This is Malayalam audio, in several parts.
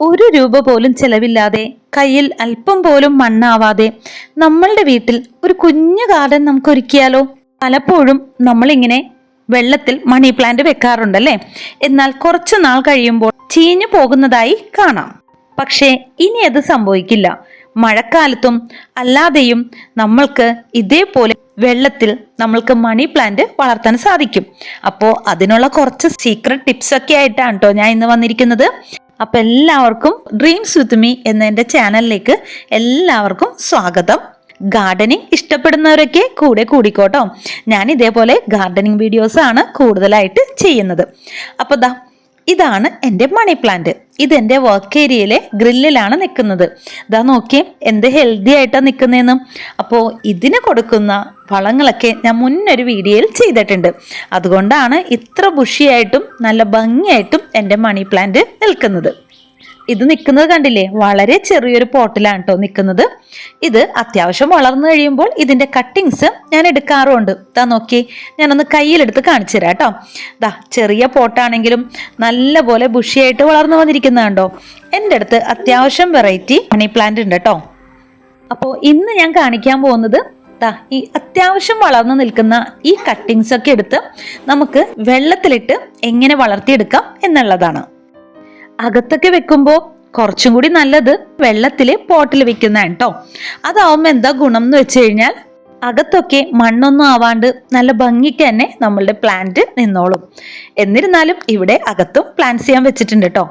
ഒരു രൂപ പോലും ചെലവില്ലാതെ കയ്യിൽ അല്പം പോലും മണ്ണാവാതെ നമ്മളുടെ വീട്ടിൽ ഒരു കുഞ്ഞു ഗാർഡൻ നമുക്ക് ഒരുക്കിയാലോ? പലപ്പോഴും നമ്മളിങ്ങനെ വെള്ളത്തിൽ മണി പ്ലാന്റ് വെക്കാറുണ്ടല്ലേ? എന്നാൽ കുറച്ചു നാൾ കഴിയുമ്പോൾ ചീഞ്ഞു പോകുന്നതായി കാണാം. പക്ഷേ ഇനി അത് സംഭവിക്കില്ല. മഴക്കാലത്തും അല്ലാതെയും നമ്മൾക്ക് ഇതേപോലെ വെള്ളത്തിൽ നമ്മൾക്ക് മണി പ്ലാന്റ് വളർത്താൻ സാധിക്കും. അപ്പോൾ അതിനുള്ള കുറച്ച് സീക്രട്ട് ടിപ്സ് ഒക്കെ ആയിട്ടാണ് കേട്ടോ ഞാൻ ഇന്ന് വന്നിരിക്കുന്നത്. അപ്പം എല്ലാവർക്കും ഡ്രീംസ് വിത്ത് മീ എന്ന എൻ്റെ ചാനലിലേക്ക് എല്ലാവർക്കും സ്വാഗതം. ഗാർഡനിങ് ഇഷ്ടപ്പെടുന്നവരൊക്കെ കൂടെ കൂടിക്കോട്ടോ. ഞാൻ ഇതേപോലെ ഗാർഡനിങ് വീഡിയോസ് ആണ് കൂടുതലായിട്ട് ചെയ്യുന്നത്. അപ്പോൾ ഇതാണ് എൻ്റെ മണി പ്ലാന്റ്. ഇതെൻ്റെ വർക്ക് ഏരിയയിലെ ഗ്രില്ലിലാണ് നിൽക്കുന്നത്. ഇതാ നോക്കിയേ എന്ത് ഹെൽത്തി ആയിട്ടാണ് നിൽക്കുന്നതെന്ന്. അപ്പോൾ ഇതിന് കൊടുക്കുന്ന വളങ്ങളൊക്കെ ഞാൻ മുന്നൊരു വീഡിയോയിൽ ചെയ്തിട്ടുണ്ട്. അതുകൊണ്ടാണ് ഇത്ര ബുഷിയായിട്ടും നല്ല ഭംഗിയായിട്ടും എൻ്റെ മണി പ്ലാന്റ് നിൽക്കുന്നത്. ഇത് നിൽക്കുന്നത് കണ്ടില്ലേ? വളരെ ചെറിയൊരു പോട്ടിലാണ് കേട്ടോ നിൽക്കുന്നത്. ഇത് അത്യാവശ്യം വളർന്നു കഴിയുമ്പോൾ ഇതിൻ്റെ കട്ടിങ്സ് ഞാൻ എടുക്കാറുമുണ്ട്. നോക്കി ഞാനൊന്ന് കയ്യിലെടുത്ത് കാണിച്ചു തരാം കേട്ടോ. ചെറിയ പോട്ടാണെങ്കിലും നല്ലപോലെ ബുഷിയായിട്ട് വളർന്നു വന്നിരിക്കുന്നത് കണ്ടോ. എൻ്റെ അടുത്ത് അത്യാവശ്യം വെറൈറ്റി മണി പ്ലാന്റ് ഉണ്ട് കേട്ടോ. അപ്പോൾ ഇന്ന് ഞാൻ കാണിക്കാൻ പോകുന്നത് ഈ അത്യാവശ്യം വളർന്നു നിൽക്കുന്ന ഈ കട്ടിങ്സ് ഒക്കെ എടുത്ത് നമുക്ക് വെള്ളത്തിലിട്ട് എങ്ങനെ വളർത്തിയെടുക്കാം എന്നുള്ളതാണ്. അകത്തൊക്കെ വെക്കുമ്പോൾ കുറച്ചും കൂടി നല്ലത് വെള്ളത്തിൽ പോട്ടിൽ വെക്കുന്നതാണ് കേട്ടോ. അതാവുമ്പോൾ എന്താ ഗുണം എന്ന് വെച്ച് കഴിഞ്ഞാൽ അകത്തൊക്കെ മണ്ണൊന്നും ആവാണ്ട് നല്ല ഭംഗിക്ക് തന്നെ നമ്മളുടെ പ്ലാന്റ് നിന്നോളും. എന്നിരുന്നാലും ഇവിടെ അകത്തും പ്ലാന്റ്സ് ചെയ്യാൻ വെച്ചിട്ടുണ്ട് കേട്ടോ.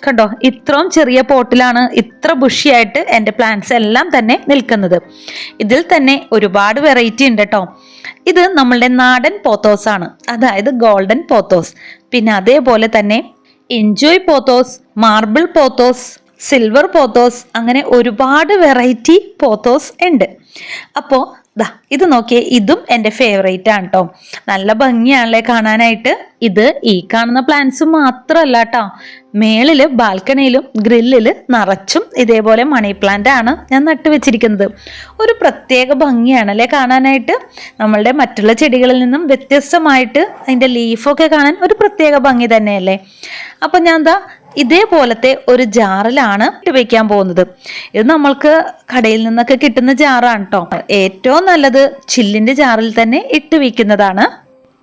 കണ്ടോ, ഇത്രയും ചെറിയ പോട്ടിലാണ് ഇത്ര ബുഷിയായിട്ട് എൻ്റെ പ്ലാന്റ്സ് എല്ലാം തന്നെ നിൽക്കുന്നത്. ഇതിൽ തന്നെ ഒരുപാട് വെറൈറ്റി ഉണ്ട് കേട്ടോ. ഇത് നമ്മളുടെ നാടൻ പോത്തോസ് ആണ്, അതായത് ഗോൾഡൻ പോത്തോസ്. പിന്നെ അതേപോലെ തന്നെ enjoy pothos, marble pothos, silver pothos, അങ്ങനെ ഒരുപാട് വെറൈറ്റി പോത്തോസ് ഉണ്ട്. അപ്പോൾ ഇത് നോക്കിയേ, ഇതും എൻ്റെ ഫേവറേറ്റ് ആണ് കേട്ടോ. നല്ല ഭംഗിയാണല്ലേ കാണാനായിട്ട്. ഇത് ഈ കാണുന്ന പ്ലാന്റ്സ് മാത്രമല്ല കേട്ടോ, മേളില് ബാൽക്കണിയിലും ഗ്രില്ലില് നിറച്ചും ഇതേപോലെ മണി പ്ലാന്റ് ആണ് ഞാൻ നട്ടുവെച്ചിരിക്കുന്നത്. ഒരു പ്രത്യേക ഭംഗിയാണല്ലേ കാണാനായിട്ട്. നമ്മളുടെ മറ്റുള്ള ചെടികളിൽ നിന്നും വ്യത്യസ്തമായിട്ട് അതിൻ്റെ ലീഫൊക്കെ കാണാൻ ഒരു പ്രത്യേക ഭംഗി തന്നെയല്ലേ. അപ്പം ഞാൻ ഇതേപോലത്തെ ഒരു ജാറിലാണ് ഇട്ട് വെക്കാൻ പോകുന്നത്. ഇത് നമ്മൾക്ക് കടയിൽ നിന്നൊക്കെ കിട്ടുന്ന ജാറാണ് കേട്ടോ. ഏറ്റവും നല്ലത് ചില്ലിന്റെ ജാറിൽ തന്നെ ഇട്ട് വെക്കുന്നതാണ്.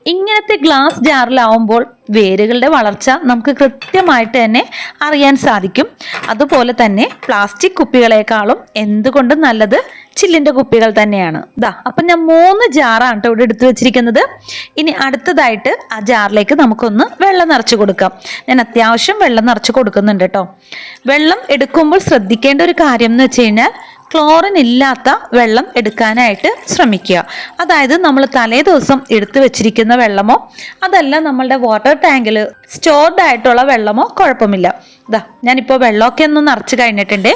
ഇങ്ങനത്തെ ഗ്ലാസ് ജാറിലാവുമ്പോൾ വേരുകളുടെ വളർച്ച നമുക്ക് കൃത്യമായിട്ട് തന്നെ അറിയാൻ സാധിക്കും. അതുപോലെ തന്നെ പ്ലാസ്റ്റിക് കുപ്പികളെക്കാളും എന്തുകൊണ്ടും നല്ലത് ചില്ലിന്റെ കുപ്പികൾ തന്നെയാണ്. അപ്പം ഞാൻ 3 ജാറാണ് കേട്ടോ ഇവിടെ എടുത്തു വെച്ചിരിക്കുന്നത്. ഇനി അടുത്തതായിട്ട് ആ ജാറിലേക്ക് നമുക്കൊന്ന് വെള്ളം നിറച്ച് കൊടുക്കാം. ഞാൻ അത്യാവശ്യം വെള്ളം നിറച്ച് കൊടുക്കുന്നുണ്ട് കേട്ടോ. വെള്ളം എടുക്കുമ്പോൾ ശ്രദ്ധിക്കേണ്ട ഒരു കാര്യം എന്ന് വെച്ച് കഴിഞ്ഞാൽ ക്ലോറിൻ ഇല്ലാത്ത വെള്ളം എടുക്കാനായിട്ട് ശ്രമിക്കുക. അതായത് നമ്മൾ തലേ ദിവസം എടുത്തു വെച്ചിരിക്കുന്ന വെള്ളമോ അതല്ല നമ്മളുടെ വാട്ടർ ടാങ്കിൽ സ്റ്റോർഡ് ആയിട്ടുള്ള വെള്ളമോ കുഴപ്പമില്ല. ഞാനിപ്പോൾ വെള്ളമൊക്കെ ഒന്ന് നിറച്ച് കഴിഞ്ഞിട്ടുണ്ട്.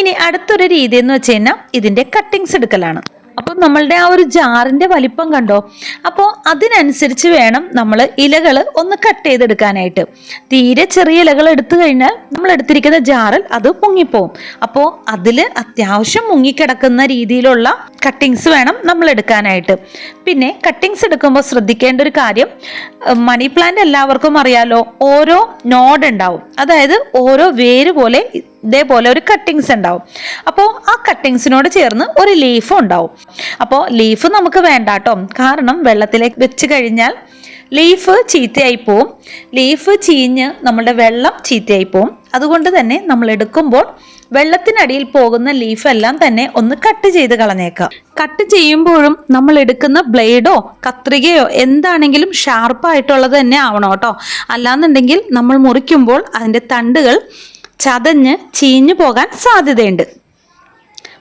ഇനി അടുത്തൊരു രീതി എന്ന് വെച്ച് കഴിഞ്ഞാൽ ഇതിൻ്റെ കട്ടിങ്സ് എടുക്കലാണ്. അപ്പോൾ നമ്മളുടെ ആ ഒരു ജാറിൻ്റെ വലിപ്പം കണ്ടോ. അപ്പോൾ അതിനനുസരിച്ച് വേണം നമ്മൾ ഇലകൾ ഒന്ന് കട്ട് ചെയ്തെടുക്കാനായിട്ട്. തീരെ ചെറിയ ഇലകൾ എടുത്തു കഴിഞ്ഞാൽ നമ്മൾ എടുത്തിരിക്കുന്ന ജാറിൽ അത് മുങ്ങിപ്പോവും. അപ്പോൾ അതിൽ അത്യാവശ്യം മുങ്ങിക്കിടക്കുന്ന രീതിയിലുള്ള കട്ടിങ്സ് വേണം നമ്മൾ എടുക്കാനായിട്ട്. പിന്നെ കട്ടിങ്സ് എടുക്കുമ്പോൾ ശ്രദ്ധിക്കേണ്ട ഒരു കാര്യം, മണി പ്ലാന്റ് എല്ലാവർക്കും അറിയാലോ, ഓരോ നോഡ് ഉണ്ടാവും. അതായത് ഓരോ വേര് പോലെ ഇതേപോലെ ഒരു കട്ടിങ്സ് ഉണ്ടാവും. അപ്പോൾ ആ കട്ടിങ്സിനോട് ചേർന്ന് ഒരു ലീഫും ഉണ്ടാവും. അപ്പോൾ ലീഫ് നമുക്ക് വേണ്ട കേട്ടോ. കാരണം വെള്ളത്തിലേക്ക് വെച്ച് കഴിഞ്ഞാൽ ലീഫ് ചീത്തയായി പോവും. ലീഫ് ചീഞ്ഞ് നമ്മളുടെ വെള്ളം ചീത്തയായി പോവും. അതുകൊണ്ട് തന്നെ നമ്മൾ എടുക്കുമ്പോൾ വെള്ളത്തിനടിയിൽ പോകുന്ന ലീഫെല്ലാം തന്നെ ഒന്ന് കട്ട് ചെയ്ത് കളഞ്ഞേക്കാം. കട്ട് ചെയ്യുമ്പോഴും നമ്മൾ എടുക്കുന്ന ബ്ലേഡോ കത്രികയോ എന്താണെങ്കിലും ഷാർപ്പായിട്ടുള്ളത് തന്നെ ആവണം കേട്ടോ. അല്ലാന്നുണ്ടെങ്കിൽ നമ്മൾ മുറിക്കുമ്പോൾ അതിൻ്റെ തണ്ടുകൾ ചതഞ്ഞ് ചീഞ്ഞു പോകാൻ സാധ്യതയുണ്ട്.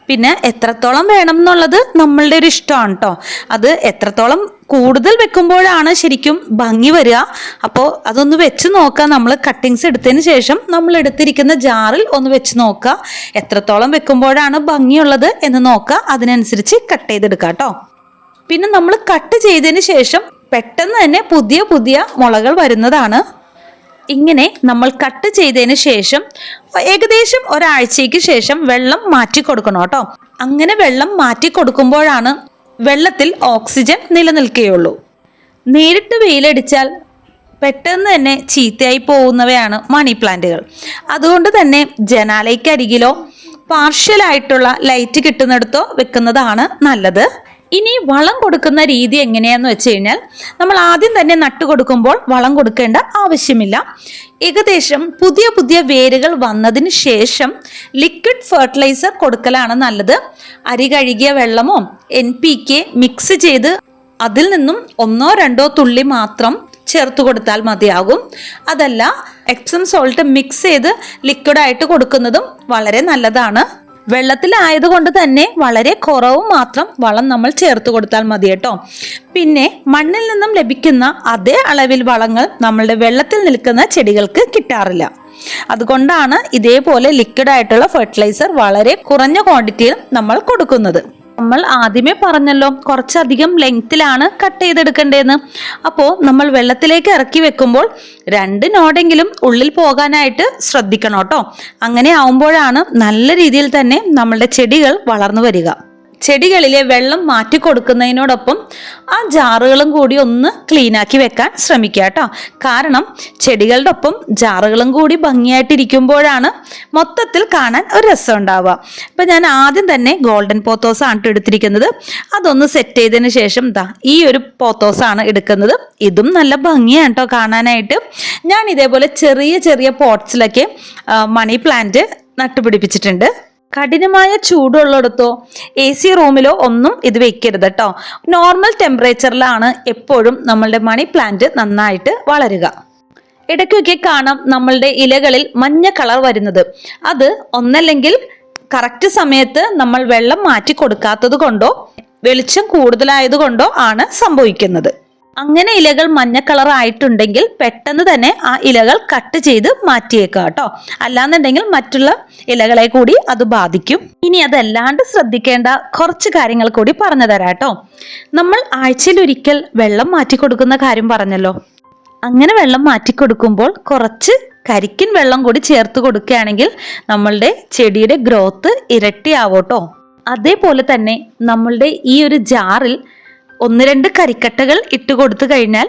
പിന്നെ എത്രത്തോളം വേണം എന്നുള്ളത് നമ്മളുടെ ഒരു ഇഷ്ടമാണ് കേട്ടോ. അത് എത്രത്തോളം കൂടുതൽ വെക്കുമ്പോഴാണ് ശരിക്കും ഭംഗി വരിക. അപ്പോൾ അതൊന്ന് വെച്ച് നോക്കുക. നമ്മൾ കട്ടിങ്സ് എടുത്തതിന് ശേഷം നമ്മൾ എടുത്തിരിക്കുന്ന ജാറിൽ ഒന്ന് വെച്ച് നോക്കുക, എത്രത്തോളം വെക്കുമ്പോഴാണ് ഭംഗിയുള്ളത് എന്ന് നോക്കുക. അതിനനുസരിച്ച് കട്ട് ചെയ്തെടുക്കുക കേട്ടോ. പിന്നെ നമ്മൾ കട്ട് ചെയ്തതിന് ശേഷം പെട്ടെന്ന് തന്നെ പുതിയ പുതിയ മുളകൾ വരുന്നതാണ്. ഇങ്ങനെ നമ്മൾ കട്ട് ചെയ്തതിന് ശേഷം ഏകദേശം ഒരാഴ്ചയ്ക്ക് ശേഷം വെള്ളം മാറ്റി കൊടുക്കണം കേട്ടോ. അങ്ങനെ വെള്ളം മാറ്റി കൊടുക്കുമ്പോഴാണ് വെള്ളത്തിൽ ഓക്സിജൻ നിലനിൽക്കുകയുള്ളൂ. നേരിട്ട് വെയിലടിച്ചാൽ പെട്ടെന്ന് തന്നെ ചീത്തയായി പോകുന്നവയാണ് മണി പ്ലാന്റുകൾ. അതുകൊണ്ട് തന്നെ ജനാലയ്ക്കരികിലോ പാർഷ്യലായിട്ടുള്ള ലൈറ്റ് കിട്ടുന്നിടത്തോ വെക്കുന്നതാണ് നല്ലത്. ഇനി വളം കൊടുക്കുന്ന രീതി എങ്ങനെയാന്ന് വെച്ച് കഴിഞ്ഞാൽ, നമ്മൾ ആദ്യം തന്നെ നട്ടു കൊടുക്കുമ്പോൾ വളം കൊടുക്കേണ്ട ആവശ്യമില്ല. ഏകദേശം പുതിയ പുതിയ വേരുകൾ വന്നതിന് ശേഷം ലിക്വിഡ് ഫെർട്ടിലൈസർ കൊടുക്കലാണ് നല്ലത്. അരി കഴുകിയ വെള്ളമോ NPK മിക്സ് ചെയ്ത് അതിൽ നിന്നും 1-2 തുള്ളി മാത്രം ചേർത്ത് കൊടുത്താൽ മതിയാകും. അതല്ല, എപ്സം സോൾട്ട് മിക്സ് ചെയ്ത് ലിക്വിഡായിട്ട് കൊടുക്കുന്നതും വളരെ നല്ലതാണ്. വെള്ളത്തിലായതുകൊണ്ട് തന്നെ വളരെ കുറവ് മാത്രം വളം നമ്മൾ ചേർത്ത് കൊടുത്താൽ മതി കേട്ടോ. പിന്നെ മണ്ണിൽ നിന്നും ലഭിക്കുന്ന അതേ അളവിൽ വളങ്ങൾ നമ്മളുടെ വെള്ളത്തിൽ നിൽക്കുന്ന ചെടികൾക്ക് കിട്ടാറില്ല. അതുകൊണ്ടാണ് ഇതേപോലെ ലിക്വിഡായിട്ടുള്ള ഫെർട്ടിലൈസർ വളരെ കുറഞ്ഞ ക്വാണ്ടിറ്റിയിൽ നമ്മൾ കൊടുക്കുന്നത്. നമ്മൾ ആദ്യമേ പറഞ്ഞല്ലോ, കുറച്ചധികം ലെങ്ത്തിലാണ് കട്ട് ചെയ്തെടുക്കേണ്ടതെന്ന്. അപ്പോൾ നമ്മൾ വെള്ളത്തിലേക്ക് ഇറക്കി വെക്കുമ്പോൾ 2 നോഡെങ്കിലും ഉള്ളിൽ പോകാനായിട്ട് ശ്രദ്ധിക്കണം കേട്ടോ. അങ്ങനെ ആവുമ്പോഴാണ് നല്ല രീതിയിൽ തന്നെ നമ്മളുടെ ചെടികൾ വളർന്നു വരിക. ചെടികളിലെ വെള്ളം മാറ്റി കൊടുക്കുന്നതിനോടൊപ്പം ആ ജാറുകളും കൂടി ഒന്ന് ക്ലീനാക്കി വെക്കാൻ ശ്രമിക്കുക കേട്ടോ. കാരണം ചെടികളുടെ ഒപ്പം ജാറുകളും കൂടി ഭംഗിയായിട്ടിരിക്കുമ്പോഴാണ് മൊത്തത്തിൽ കാണാൻ ഒരു രസം ഉണ്ടാവുക. ഇപ്പം ഞാൻ ആദ്യം തന്നെ ഗോൾഡൻ പോത്തോസാണ് എടുത്തിരിക്കുന്നത്. അതൊന്ന് സെറ്റ് ചെയ്തതിന് ശേഷം ഈ ഒരു പോത്തോസാണ് എടുക്കുന്നത്. ഇതും നല്ല ഭംഗിയാണ് കേട്ടോ കാണാനായിട്ട്. ഞാൻ ഇതേപോലെ ചെറിയ ചെറിയ പോട്ട്സിലൊക്കെ മണി പ്ലാന്റ് നട്ടുപിടിപ്പിച്ചിട്ടുണ്ട്. കഠിനമായ ചൂടുള്ളിടത്തോ AC റൂമിലോ ഒന്നും ഇത് വെക്കരുത് കേട്ടോ. നോർമൽ ടെമ്പറേച്ചറിലാണ് എപ്പോഴും നമ്മളുടെ മണി പ്ലാന്റ് നന്നായിട്ട് വളരുക. ഇടയ്ക്കൊക്കെ കാണാം നമ്മളുടെ ഇലകളിൽ മഞ്ഞ കളർ വരുന്നത്. അത് ഒന്നല്ലെങ്കിൽ കറക്റ്റ് സമയത്ത് നമ്മൾ വെള്ളം മാറ്റി കൊടുക്കാത്തത് കൊണ്ടോ വെളിച്ചം കൂടുതലായത് കൊണ്ടോ ആണ് സംഭവിക്കുന്നത്. അങ്ങനെ ഇലകൾ മഞ്ഞ കളർ ആയിട്ടുണ്ടെങ്കിൽ പെട്ടെന്ന് തന്നെ ആ ഇലകൾ കട്ട് ചെയ്ത് മാറ്റിയേക്കുക കേട്ടോ. അല്ലാന്നുണ്ടെങ്കിൽ മറ്റുള്ള ഇലകളെ കൂടി അത് ബാധിക്കും. ഇനി അതല്ലാണ്ട് ശ്രദ്ധിക്കേണ്ട കുറച്ച് കാര്യങ്ങൾ കൂടി പറഞ്ഞു തരാം കേട്ടോ. നമ്മൾ ആഴ്ചയിലൊരിക്കൽ വെള്ളം മാറ്റി കൊടുക്കുന്ന കാര്യം പറഞ്ഞല്ലോ. അങ്ങനെ വെള്ളം മാറ്റി കൊടുക്കുമ്പോൾ കുറച്ച് കരിക്കിൻ വെള്ളം കൂടി ചേർത്ത് കൊടുക്കുകയാണെങ്കിൽ നമ്മളുടെ ചെടിയുടെ ഗ്രോത്ത് ഇരട്ടിയാവോട്ടോ. അതേപോലെ തന്നെ നമ്മളുടെ ഈ ഒരു ജാറിൽ 1-2 കരിക്കട്ടകൾ ഇട്ട് കൊടുത്തു കഴിഞ്ഞാൽ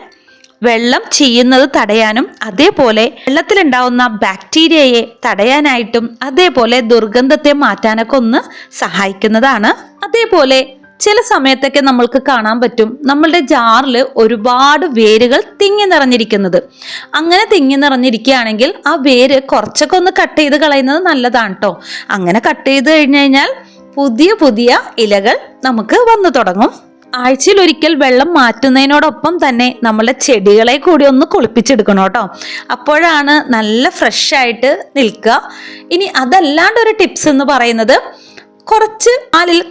വെള്ളം ചെയ്യുന്നത് തടയാനും അതേപോലെ വെള്ളത്തിലുണ്ടാവുന്ന ബാക്ടീരിയയെ തടയാനായിട്ടും അതേപോലെ ദുർഗന്ധത്തെ മാറ്റാനൊക്കെ ഒന്ന് സഹായിക്കുന്നതാണ്. അതേപോലെ ചില സമയത്തൊക്കെ നമ്മൾക്ക് കാണാൻ പറ്റും നമ്മളുടെ ജാറിൽ ഒരുപാട് വേരുകൾ തിങ്ങി നിറഞ്ഞിരിക്കുന്നത്. അങ്ങനെ തിങ്ങി നിറഞ്ഞിരിക്കുകയാണെങ്കിൽ ആ വേര് കുറച്ചൊക്കെ ഒന്ന് കട്ട് ചെയ്ത് കളയുന്നത് നല്ലതാണ് കേട്ടോ. അങ്ങനെ കട്ട് ചെയ്ത് കഴിഞ്ഞു കഴിഞ്ഞാൽ പുതിയ പുതിയ ഇലകൾ നമുക്ക് വന്നു തുടങ്ങും. ആഴ്ചയിലൊരിക്കൽ വെള്ളം മാറ്റുന്നതിനോടൊപ്പം തന്നെ നമ്മളുടെ ചെടികളെ കൂടി ഒന്ന് കുളിപ്പിച്ചെടുക്കണം കേട്ടോ. അപ്പോഴാണ് നല്ല ഫ്രഷ് ആയിട്ട് നിൽക്കുക. ഇനി അതല്ലാണ്ട് ഒരു ടിപ്സ് എന്ന് പറയുന്നത്,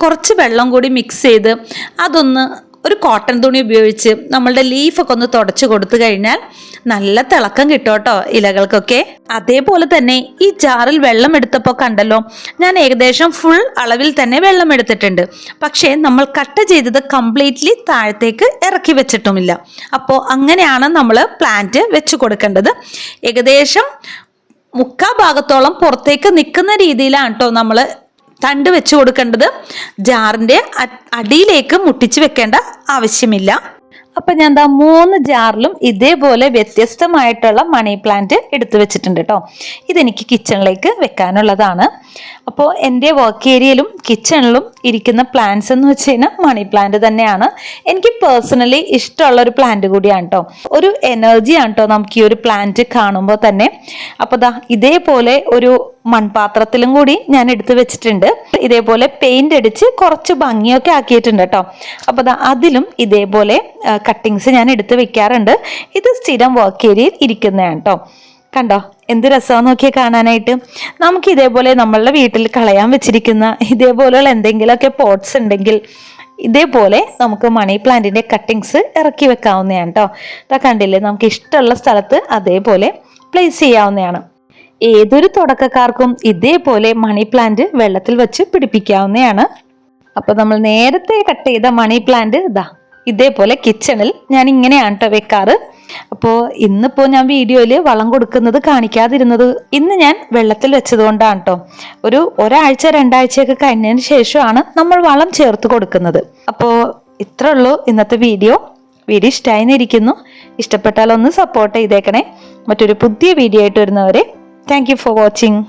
കുറച്ച് വെള്ളം കൂടി മിക്സ് ചെയ്ത് അതൊന്ന് ഒരു കോട്ടൺ തുണി ഉപയോഗിച്ച് നമ്മളുടെ ലീഫൊക്കെ ഒന്ന് തുടച്ചു കൊടുത്തു കഴിഞ്ഞാൽ നല്ല തിളക്കം കിട്ടും കേട്ടോ ഇലകൾക്കൊക്കെ. അതേപോലെ തന്നെ ഈ ജാറിൽ വെള്ളം എടുത്തപ്പോൾ കണ്ടല്ലോ, ഞാൻ ഏകദേശം ഫുൾ അളവിൽ തന്നെ വെള്ളം എടുത്തിട്ടുണ്ട്. പക്ഷേ നമ്മൾ കട്ട് ചെയ്തത് കംപ്ലീറ്റ്ലി താഴത്തേക്ക് ഇറക്കി വെച്ചിട്ടുമില്ല. അപ്പോൾ അങ്ങനെയാണ് നമ്മൾ പ്ലാന്റ് വെച്ച് കൊടുക്കേണ്ടത്. ഏകദേശം 3/4 ഭാഗത്തോളം പുറത്തേക്ക് നിൽക്കുന്ന രീതിയിലാണ് കേട്ടോ നമ്മൾ തണ്ട് വെച്ച് കൊടുക്കേണ്ടത്. ജാറിൻ്റെ അടിയിലേക്ക് മുട്ടിച്ച് വെക്കേണ്ട ആവശ്യമില്ല. അപ്പം ഞാൻ 3 ജാറിലും ഇതേപോലെ വ്യത്യസ്തമായിട്ടുള്ള മണി പ്ലാന്റ് എടുത്തു വെച്ചിട്ടുണ്ട് കേട്ടോ. ഇതെനിക്ക് കിച്ചണിലേക്ക് വെക്കാനുള്ളതാണ്. അപ്പോൾ എൻ്റെ വർക്ക് ഏരിയയിലും കിച്ചണിലും ഇരിക്കുന്ന പ്ലാന്റ്സ് എന്ന് വെച്ച് കഴിഞ്ഞാൽ മണി പ്ലാന്റ് തന്നെയാണ്. എനിക്ക് പേഴ്സണലി ഇഷ്ടമുള്ള ഒരു പ്ലാന്റ് കൂടിയാണ് കേട്ടോ. ഒരു എനർജിയാണ് കേട്ടോ നമുക്ക് ഈ ഒരു പ്ലാന്റ് കാണുമ്പോൾ തന്നെ. അപ്പോൾ ഇതേപോലെ ഒരു മൺപാത്രത്തിലും കൂടി ഞാൻ എടുത്തു വെച്ചിട്ടുണ്ട്. ഇതേപോലെ പെയിന്റ് അടിച്ച് കുറച്ച് ഭംഗിയൊക്കെ ആക്കിയിട്ടുണ്ട് കേട്ടോ. അപ്പോൾ അതിലും ഇതേപോലെ കട്ടിങ്സ് ഞാൻ എടുത്ത് വെക്കാറുണ്ട്. ഇത് സ്ഥിരം വർക്ക് ഏരിയയിൽ ഇരിക്കുന്നതാണ് കേട്ടോ. കണ്ടോ എന്ത് രസമാണെന്ന് നോക്കിയാൽ കാണാനായിട്ട്. നമുക്ക് ഇതേപോലെ നമ്മളുടെ വീട്ടിൽ കളയാൻ വെച്ചിരിക്കുന്ന ഇതേപോലെയുള്ള എന്തെങ്കിലുമൊക്കെ പോട്ട്സ് ഉണ്ടെങ്കിൽ ഇതേപോലെ നമുക്ക് മണി പ്ലാന്റിന്റെ കട്ടിങ്സ് ഇറക്കി വെക്കാവുന്നതാണ് കേട്ടോ. ഇതാ കണ്ടില്ലേ, നമുക്ക് ഇഷ്ടമുള്ള സ്ഥലത്ത് അതേപോലെ പ്ലേസ് ചെയ്യാവുന്നതാണ്. ഏതൊരു തുടക്കക്കാർക്കും ഇതേപോലെ മണി പ്ലാന്റ് വെള്ളത്തിൽ വെച്ച് പിടിപ്പിക്കാവുന്നതാണ്. അപ്പോൾ നമ്മൾ നേരത്തെ കട്ട് ചെയ്ത മണി പ്ലാന്റ് ഇതേപോലെ കിച്ചണിൽ ഞാൻ ഇങ്ങനെയാണ് കേട്ടോ വെക്കാറ്. അപ്പോൾ ഇന്നിപ്പോൾ ഞാൻ വീഡിയോയിൽ വളം കൊടുക്കുന്നത് കാണിക്കാതിരുന്നത് ഇന്ന് ഞാൻ വെള്ളത്തിൽ വെച്ചത് കൊണ്ടാണ് കേട്ടോ. ഒരാഴ്ച 2 ആഴ്ചയൊക്കെ കഴിഞ്ഞതിന് ശേഷമാണ് നമ്മൾ വളം ചേർത്ത് കൊടുക്കുന്നത്. അപ്പോൾ ഇത്രേ ഉള്ളൂ ഇന്നത്തെ വീഡിയോ. ഇഷ്ടമായിരിക്കുന്നു. ഇഷ്ടപ്പെട്ടാൽ ഒന്ന് സപ്പോർട്ട് ചെയ്തേക്കണേ. മറ്റൊരു പുതിയ വീഡിയോ ആയിട്ട് വരുന്നവരെ താങ്ക് യു ഫോർ വാച്ചിങ്.